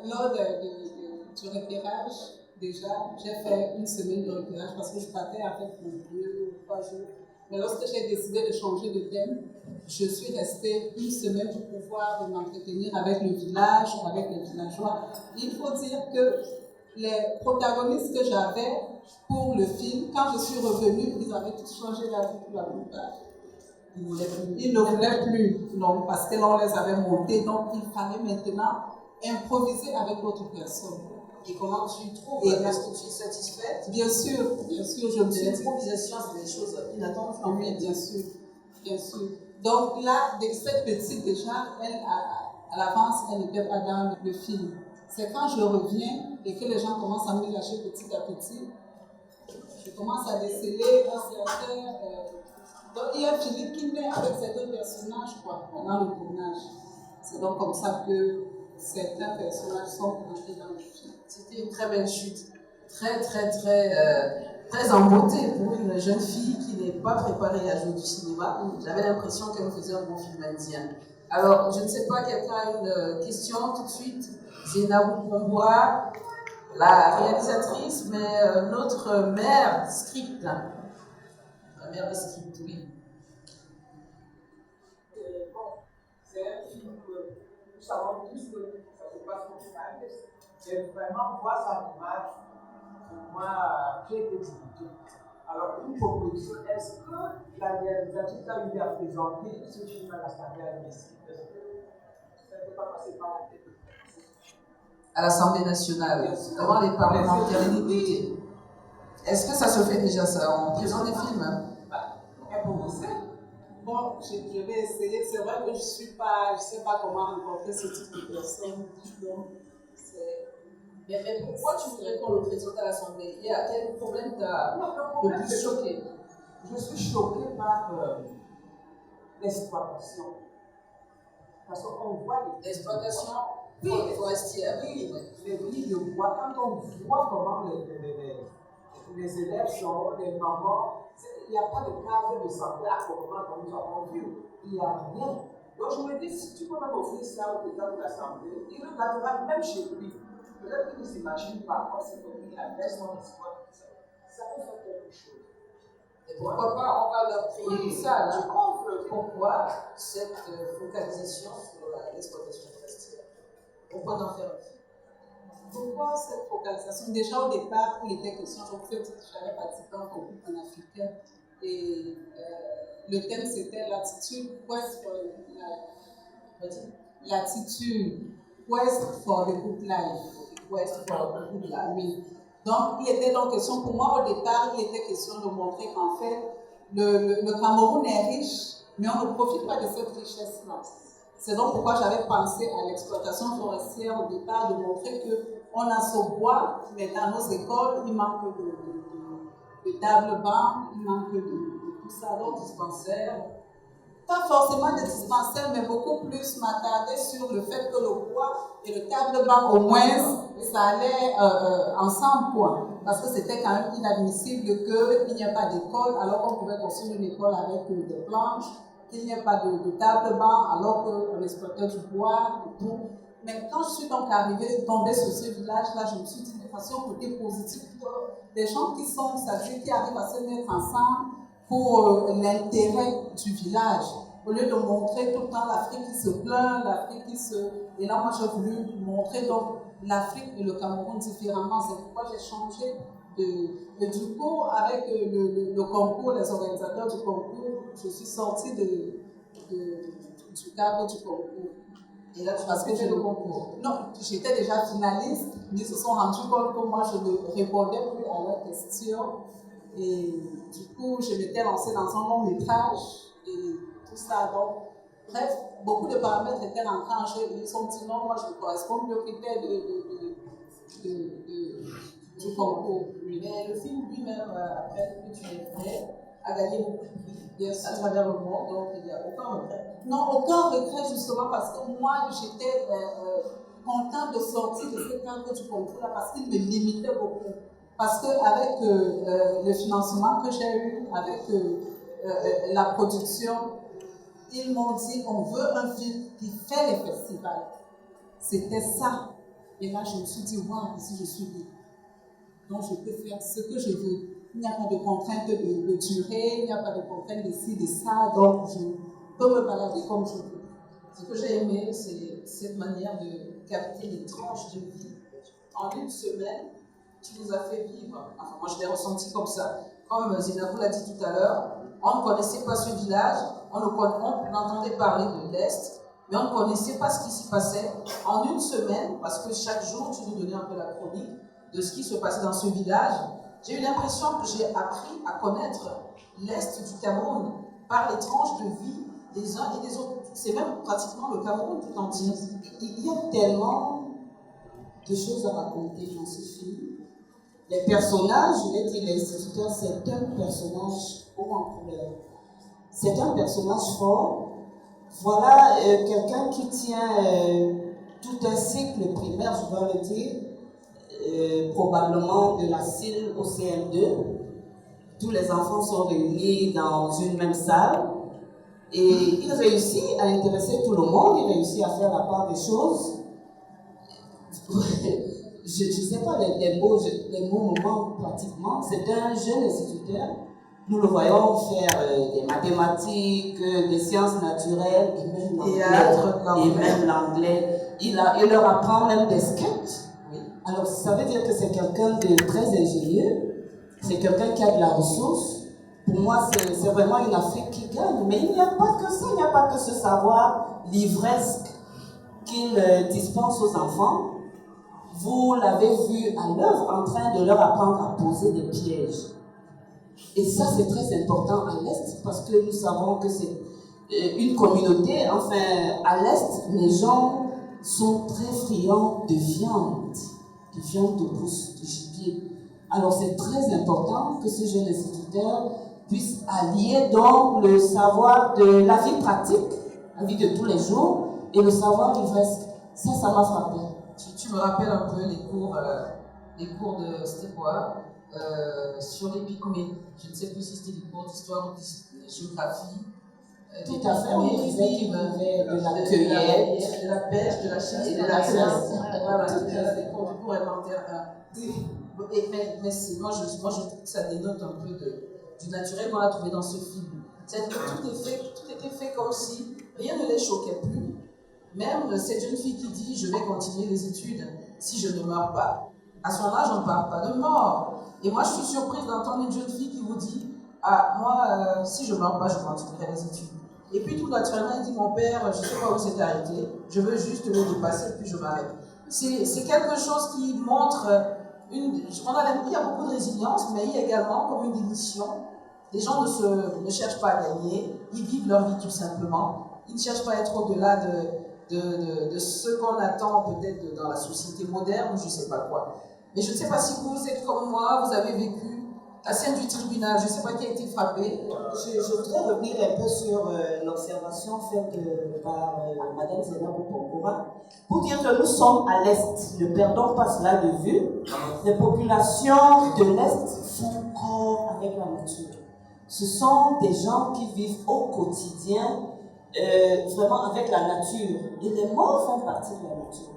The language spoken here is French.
Lors du repérage, déjà, j'ai fait une semaine de repérage parce que je partais avec mon 2 ou 3 jours. Mais lorsque j'ai décidé de changer de thème, je suis restée une semaine pour pouvoir m'entretenir avec le village, avec les villageois. Il faut dire que les protagonistes que j'avais pour le film, quand je suis revenue, ils avaient tous changé la vie pour la plupart. Ils ne voulaient plus, non, parce que l'on les avait montés, donc il fallait maintenant improviser avec d'autres personnes. Et comment tu trouves? Est-ce que tu es satisfaite? Bien sûr, je me suis dit. L'improvisation, c'est des choses inattendues. Oui, bien sûr, bien sûr. Donc là, cette petite déjà, elle, à l'avance, elle n'était pas dans le film. C'est quand je reviens et que les gens commencent à me lâcher petit à petit, je commence à déceler un certain... donc il y a Philippe qui naît avec certains personnages pendant le tournage. C'est donc comme ça que certains personnages sont rentrés dans le film. C'était une très belle chute, très en beauté pour une jeune fille qui n'est pas préparée à jouer du cinéma. J'avais l'impression qu'elle faisait un bon film indien. Alors, je ne sais pas, quelqu'un a une question tout de suite? Zénabou Komboa, la réalisatrice, mais notre mère script. La mère de script, oui. Bon, c'est un film que nous savons tous que ça se passe au final. Et vraiment, voir sa image, pour moi, j'ai été dégoûté. Alors, une proposition, est-ce que la réalisatrice a eu à présenter ce film à l'Assemblée nationale? Est-ce que ça ne peut pas passer par la tête? À l'Assemblée nationale, devant les parlementaires et les députés. Est-ce que ça se fait déjà, ça? On présente des films? Bon, je vais essayer. C'est vrai que je sais pas comment rencontrer ce type de personnes. Donc, mais pourquoi tu voudrais qu'on le présente à l'Assemblée? Il y a quel problème t'as le plus choqué? Je suis choquée par l'exploitation. Parce qu'on voit l'exploitation forestière. Oui, les prix de bois, quand on voit comment les élèves sont, les mamans, il n'y a pas de cadre de santé à proprement comme nous avons vu. Il n'y a rien. Donc je me dis, si tu peux même offrir ça au président de l'Assemblée, il le gardera même chez lui. Peut-être qu'il ne s'imagine pas quoi c'est pour lui, la baisse on exploite tout ça. Ça peut faire quelque chose. Et pourquoi pas, on va leur créer ça là. Pourquoi cette focalisation sur l'exploitation forestière? Pourquoi d'en faire un film? Pourquoi cette focalisation? Déjà au départ, il était question, en fait, j'avais participé à un concours panafricain et le thème c'était l'attitude Quest for the Good Life. Quest for the Good Life. Oui. Donc il était donc question, pour moi au départ, il était question de montrer qu'en fait, le Cameroun est riche, mais on ne profite pas de cette richesse-là. C'est donc pourquoi j'avais pensé à l'exploitation forestière au départ, de montrer qu'on a ce bois, mais dans nos écoles, il manque de table-banc, il manque de tout ça, donc dispensaires. Pas forcément des dispensaires, mais beaucoup plus m'attarder sur le fait que le bois et le table-banc, au moins, ça allait ensemble, quoi. Parce que c'était quand même inadmissible qu'il n'y ait pas d'école, alors qu'on pouvait construire une école avec des planches, qu'il n'y ait pas de table-banc, alors qu'on exploitait du bois et tout. Mais quand je suis donc arrivée, tombée sur ce village-là, je me suis dit, de façon côté positif, des gens qui sont, c'est-à-dire qui arrivent à se mettre ensemble pour l'intérêt du village. Au lieu de montrer tout le temps l'Afrique qui se plaint, l'Afrique qui se... Et là, moi, j'ai voulu montrer donc l'Afrique et le Cameroun différemment. C'est pourquoi j'ai changé du coup, avec le concours, les organisateurs du concours, je suis sortie du cadre du concours. Et là, tu as fait le concours? Non, j'étais déjà finaliste, mais ils se sont rendus compte que moi, je ne répondais plus à leurs questions. Et du coup, je m'étais lancée dans un long métrage et tout ça. Donc, bref, beaucoup de paramètres étaient rentrés en jeu. Ils ont dit non, moi, je correspond plus aux critères du concours. Mais le film lui-même, après que tu l'aies fait, a gagné beaucoup de prix à travers le monde, donc il n'y a aucun regret. Non, aucun regret justement parce que moi j'étais contente de sortir de ce cadre du concours là parce qu'il me limitait beaucoup. Parce qu'avec le financement que j'ai eu, avec la production, ils m'ont dit on veut un film qui fait les festivals. C'était ça. Et là, je me suis dit, waouh, ici je suis libre. Donc, je peux faire ce que je veux. Il n'y a pas de contrainte de durée, il n'y a pas de contrainte de ci, de ça. Donc, je peux me balader comme je veux. Ce que j'ai aimé, c'est cette manière de capter les tranches de vie. En une semaine, tu nous as fait vivre. Enfin, moi, je l'ai ressenti comme ça. Comme Zinabou l'a dit tout à l'heure, on ne connaissait pas ce village, on entendait parler de l'Est, mais on ne connaissait pas ce qui s'y passait. En une semaine, parce que chaque jour, tu nous donnais un peu la chronique de ce qui se passait dans ce village, j'ai eu l'impression que j'ai appris à connaître l'Est du Cameroun par les tranches de vie des uns et des autres. C'est même pratiquement le Cameroun tout entier. Il y a tellement de choses à raconter dans ce film. Les personnages, je l'ai dit, l'instituteur, c'est un personnage haut en couleur. C'est un personnage fort. Voilà quelqu'un qui tient tout un cycle primaire, je dois le dire, probablement de la CIL au CM2. Tous les enfants sont réunis dans une même salle. Et il réussit à intéresser tout le monde, il réussit à faire la part des choses. Je ne sais pas les mots me manquent pratiquement. C'est un jeune instituteur. Nous le voyons faire des mathématiques, des sciences naturelles, et même l'anglais. Il leur apprend même des sketchs. Alors ça veut dire que c'est quelqu'un de très ingénieux, c'est quelqu'un qui a de la ressource. Pour moi, c'est vraiment une Afrique qui gagne. Mais il n'y a pas que ça, il n'y a pas que ce savoir livresque qu'il dispense aux enfants. Vous l'avez vu à l'œuvre en train de leur apprendre à poser des pièges. Et ça, c'est très important à l'Est parce que nous savons que c'est une communauté. Enfin, à l'Est, les gens sont très friands de viande de brousse, de gibier. Alors, c'est très important que ce jeune instituteur puisse allier donc le savoir de la vie pratique, la vie de tous les jours, et le savoir livresque. Ça m'a frappé. Tu me rappelles un peu les cours de c'était quoi sur les pygmées. Je ne sais plus si c'était des cours d'histoire ou de géographie. Tout à fait, on disait qu'il y avait de la cueillette, de la pêche, de la chasse et de la chasse. Voilà, des cours élémentaires. Mais moi, je trouve que ça dénote un peu du naturel qu'on a trouvé dans ce film. C'est-à-dire que tout était fait comme si rien ne les choquait plus. Même cette jeune fille qui dit « je vais continuer les études si je ne meurs pas ». À son âge, on ne parle pas de mort. Et moi, je suis surprise d'entendre une jeune fille qui vous dit « ah, moi, si je ne meurs pas, je continuerai les études ». Et puis tout naturellement, il dit « mon père, je ne sais pas où c'est arrêté, je veux juste le dépasser, puis je m'arrête ». C'est quelque chose qui montre il y a beaucoup de résilience, mais il y a également comme une démission. Les gens ne cherchent pas à gagner, ils vivent leur vie tout simplement. Ils ne cherchent pas à être au-delà de ce qu'on attend peut-être dans la société moderne ou je ne sais pas quoi. Mais je ne sais pas si vous êtes comme moi, vous avez vécu la scène du tribunal, je ne sais pas qui a été frappé. Je voudrais revenir un peu sur l'observation faite par Mme Zinabou Pongora pour dire que nous sommes à l'Est. Ne perdons pas cela de vue. Les populations de l'Est font corps avec la nature. Ce sont des gens qui vivent au quotidien vraiment avec la nature. Et les morts font partie de la nature.